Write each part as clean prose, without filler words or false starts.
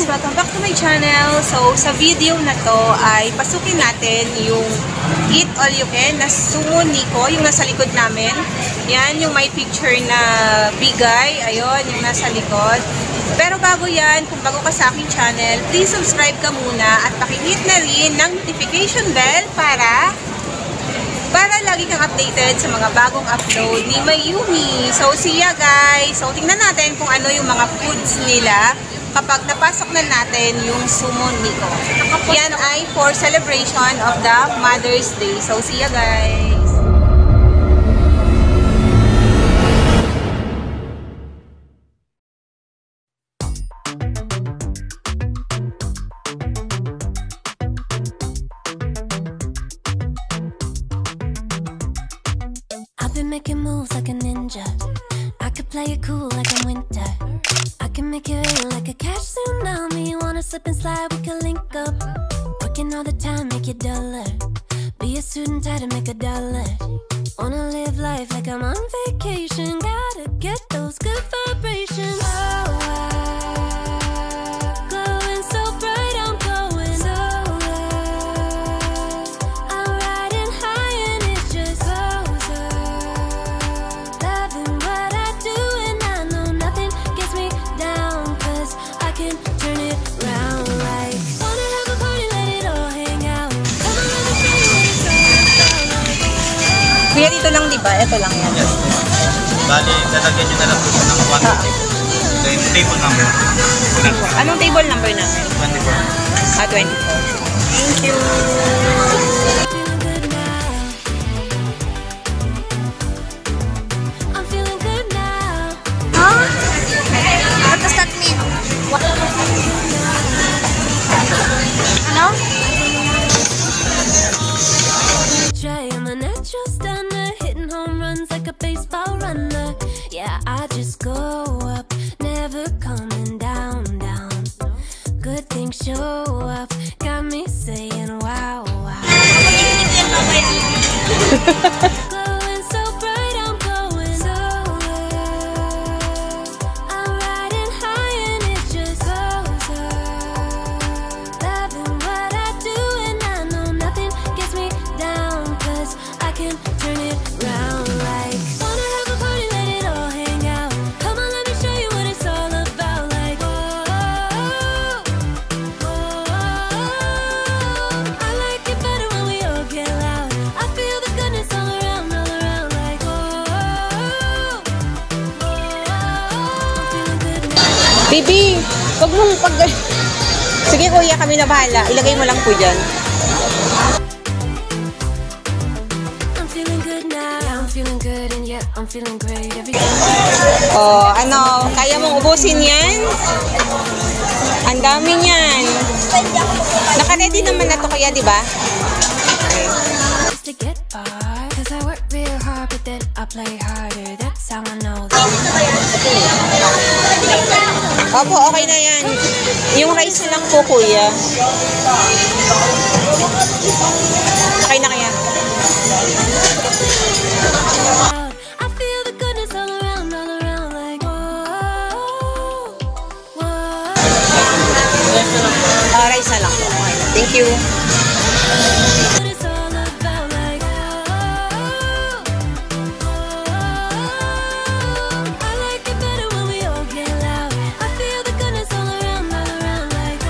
guys! Welcome back to my channel. So, sa video na to ay pasukin natin yung Eat All You Can na Sumo Nico, yung nasa likod namin. Yan, yung may picture na bigay. Ayun, yung nasa likod. Pero bago yan, kung bago ka sa aking channel, please subscribe ka muna at pakihit na rin ng notification bell para lagi kang updated sa mga bagong upload ni Mayumi. So, siya guys. So, tingnan natin kung ano yung mga foods nila kapag napasok na natin yung Sumo Nico. Yan ay for celebration of the Mother's Day. So, siya guys. Making moves like a ninja. I could play it cool like I'm winter. I can make it rain like a cash tsunami. Wanna slip and slide, we can link up. Working all the time, make it duller. Be a student, try to make $1. Wanna live life like I'm on vacation. Gotta get those good vibrations. Glowing so bright, I'm going solar. I'm riding high and it's just closer. Loving what I do and I know nothing gets me down, 'cause I can turn it round like. Wanna have a party, let it all hang out. Come on, let me show you what it's all about. Kuya, dito lang diba? Ito lang yan. Yes. Bali, lalagyan nyo na lang po siya ng 1 table number. Anong table number natin? 24. 24. Thank you. Feeling good now. I'm feeling good now. Huh? What does that mean? What? Ano? Try, I'm a natural stunner, hitting home runs like a baseball runner. Yeah, I just go up, never coming down, down. Good things show up, got me saying wow, wow. Glowing so bright, I'm going solar. I'm riding high and it's just closer. Loving what I do and I know nothing gets me down, 'cause I can turn it round like. Wanna have a party, let it all hang out. Come on, let me show you what it's all about. Like, whoa, I like it better when we all get loud. I feel the goodness all around, like, whoa, I'm feeling good now. Bibi, wag mong pag... Sige kuya, kami na bahala. Ilagay mo lang po dyan. I'm feeling good now. Yeah, I'm feeling good and yeah, I'm feeling great. Oh, ano, kaya mong ubusin yan? Ang dami niyan. Naka-ready naman na to kuya, di ba? To get far, 'cause I work real hard, but then I play harder. That's how I know that. Opo, okay na yan. Yung rice na lang po kuya. Okay na kaya? I feel the goodness all around, like whoa, whoa. Rice na lang po. Okay. Thank you. What it's all about, like whoa, I like it better when we all get loud. I feel the goodness all around, like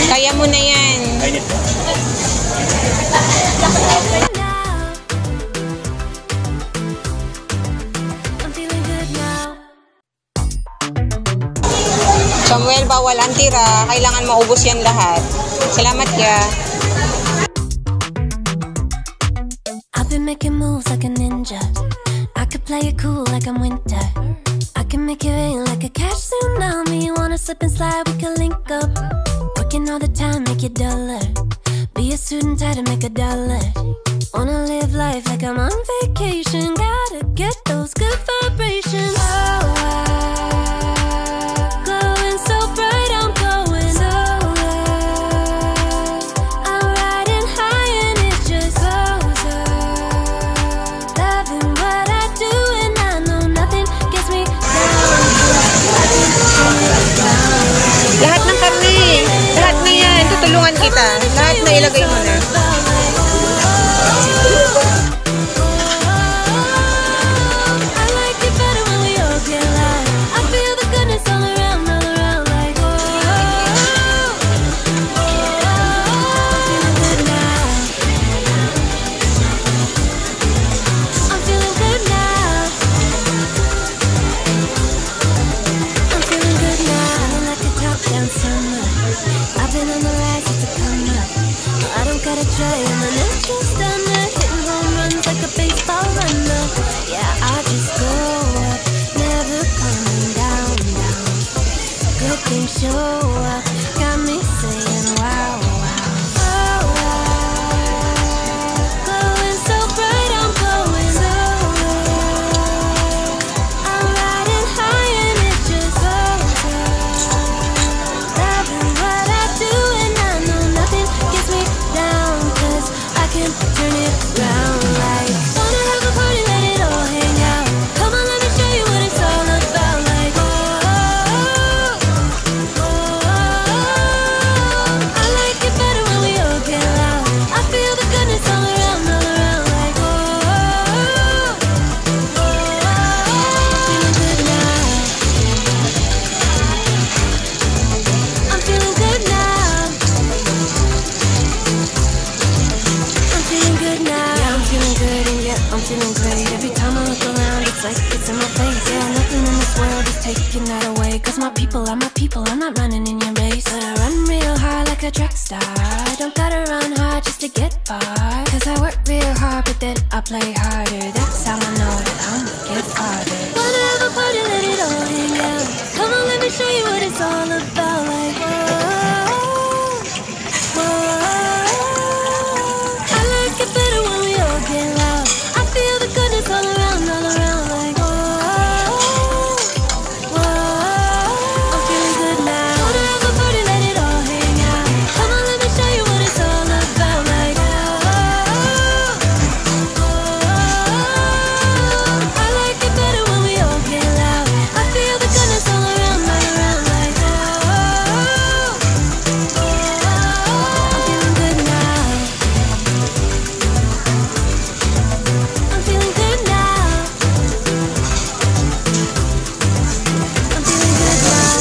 Kaya mo na yan. I'm feeling good now. Samuel, bawal ang tira. Kailangan maubos yan lahat. Salamat ya. I've been making moves like a ninja. I could play it cool like I'm winter. I can make it rain like a cash tsunami. Wanna slip and slide, we can link up. Working all the time, make $1. Be a student, try to make $1. Wanna live life like I'm on vacation. Gotta get those good vibrations. Glowing so bright, I'm going solar. I'm riding high and it's just closer. Loving what I do and I know nothing gets me down. ilagay mo na. I've been on the rise since I come up. No, I don't gotta try, I'm a natural stunner, hitting home runs like a baseball runner. Yeah, I just go up, never coming down, down. Good things show up, got me saying wow, wow. Oh, wow. Glowing so bright, I'm glowing so low. I'm riding high and it just goes up. Loving what I do and I know nothing gets me down, 'cause I can turn it round like. Wanna have a party, let it all hang out. Come on, let me show you what it's all about. Like, oh, oh, oh. I like it better when we all get loud. I feel the goodness all around, like, oh, oh, oh. Feeling good now. I'm feeling good now. I'm feeling good now. Yeah, I'm feeling good and yeah, I'm feeling great. Every time I look around, it's like it's in my face. Yeah, nothing in this world is taking that away. 'Cause my people are my people, I'm not running in your race. But I run real hard like a track star. I don't gotta run hard just to get far. 'Cause I work real hard, but then I play harder. That's how I know that I'ma get farther. Wanna have a party, let it all hang out. Come on, let me show you what it's all about. Like, whoa, whoa. I like it better when we all get loud. I feel the goodness all around, like, whoa, whoa. I'm feeling good now. Wanna have a party, let it all hang out. Come on, let me show you what it's all about. Like, I like it better when we all get loud. I feel the goodness all around, like, I'm feeling good now. I'm feeling good now. I'm feeling good now.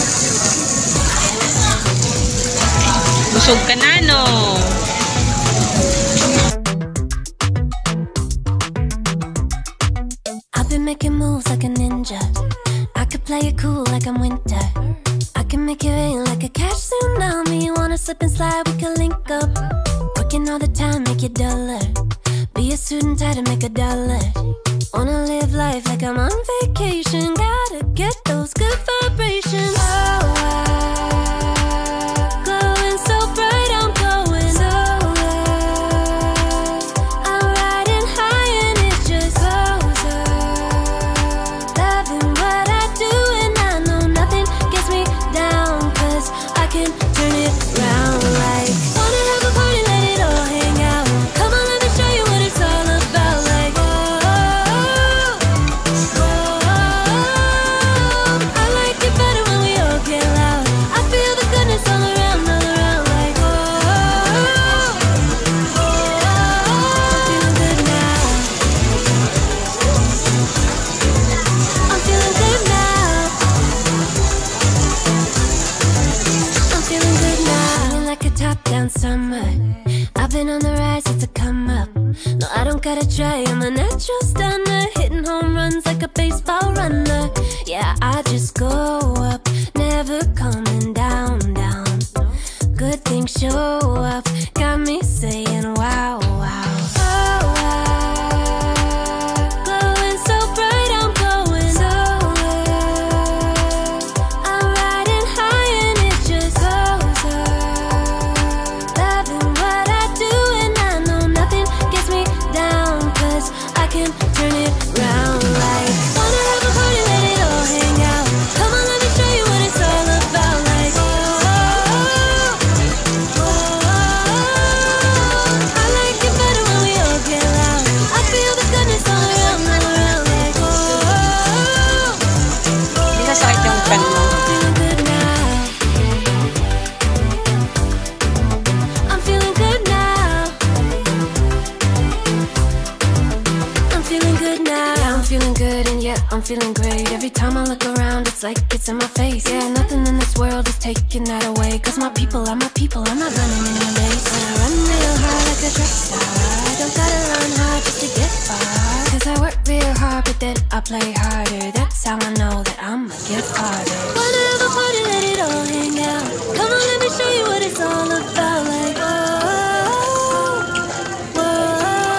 Busog ka na, no? I've been making moves like a ninja. I could play it cool like I'm winter. I can make it rain like a cash tsunami. Wanna slip and slide, we can link up. Working all the time, make it duller. Be a student, try to make a dollar. Wanna live life like I'm on vacation. Gotta get those good vibrations. Oh, glowing so bright, I'm glowing so low. I'm riding high and it just goes up. Loving what I do and I know nothing gets me down, 'cause I can turn it round like. Wanna have a party, let it all hang out. Come on, let me show you what it's all about. Like, oh, oh, oh. I like it better when we all get loud. I feel the goodness all around, like, oh, oh, oh. I'm feeling good now. I'm feeling good now. I'm feeling good now. Feeling like a top-down summer. I've been on the rise since I come up. No, I don't gotta try, I'm a natural stunner, hitting home runs like a baseball runner. Yeah, I just go up, never coming down, down. Good things show up, got me saying wow, wow. Oh, wow. Glowing so bright, I'm glowing so low. I'm riding high and it just goes up. Loving what I do and I know nothing gets me down, 'cause I can turn it round like. Wanna have a party, let it Yeah, I'm feeling great. Every time I look around, it's like it's in my face. Yeah, nothing in this world is taking that away. Cause my people are my people, I'm not running in a race. I run real hard like a track star. Don't gotta run hard just to get far. Cause I work real hard, but then I play harder. That's how I know that I'ma get farther. Wanna have a party, let it all hang out. Come on, let me show you what it's all about. Like, whoa, whoa.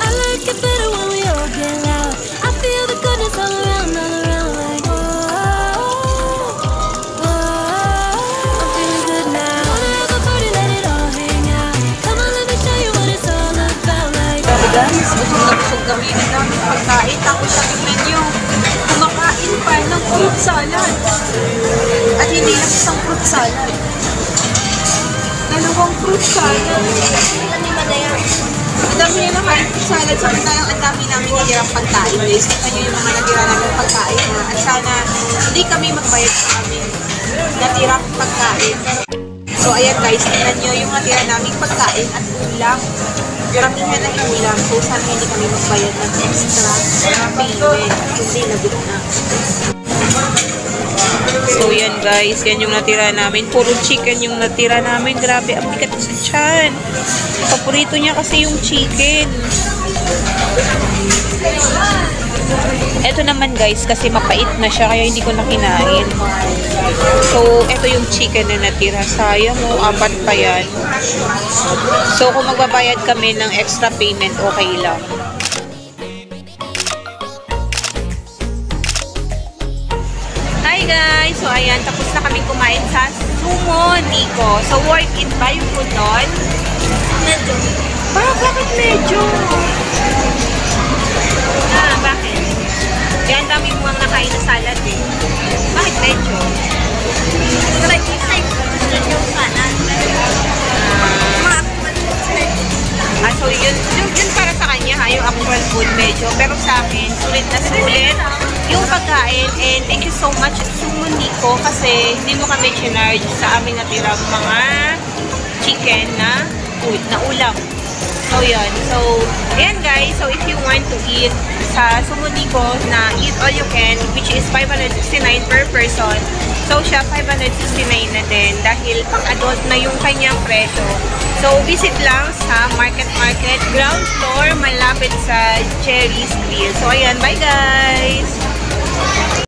I like it better when we all get loud. I feel the goodness all around, like, whoa, whoa. I'm feeling good now. Wanna have a party, let it all hang out. Come on, let me show you what it's all about. Like, Guys, busog na busog kami. Ang daming pagkain. Tapos sa tingnan nyo, kumakain pa ng fruit salad. At hindi lang isang fruit salad. Dalawang fruit salad. Kami madaya. Ang dami nila kain fruit salad. Samantalang ang dami namin natirang pagkain. Guys, tingnan nyo yung mga natira namin pagkain. At sana hindi kami magbayad sa amin natirang pagkain. So ayan guys, tingnan nyo yung natira naming pagkain at ulam. Karamihan na ulam. So sana hindi kami magbayad ng extra payment. Hindi nabit na. So yan guys, yan yung natira namin. Puro chicken yung natira namin. Grabe, ang bigat sa tiyan. Paborito niya kasi yung chicken. Ito naman guys, kasi mapait na siya, kaya hindi ko na kinain. So, ito yung chicken na natira. Sayang mo, 4 pa yan. So, kung magbabayad kami ng extra payment, okay lang. Hi guys! So, ayan, tapos na kami kumain sa Sumo Nico. So, worth it ba yung food nun? Medyo. Bakit medyo? Bakit? Kaya ang dami mo ang nakain na salad eh. Bakit medyo? Like, yung kanan. So yun para sa kanya ha, yung actual food medyo. Pero sa akin, sulit na sulit yung pagkain. And thank you so much Sumo Nico kasi hindi mo kami chinarge sa aming natirang mga chicken na food, na ulam. So yun. So, ayan guys. So if you want to eat sa Sumo Nico na eat all you can, which is 569 per person. So siya 569 na din dahil pang-adult na yung kanyang presyo. So visit lang sa Market ground floor malapit sa Cherry's Grill. So ayan, bye guys!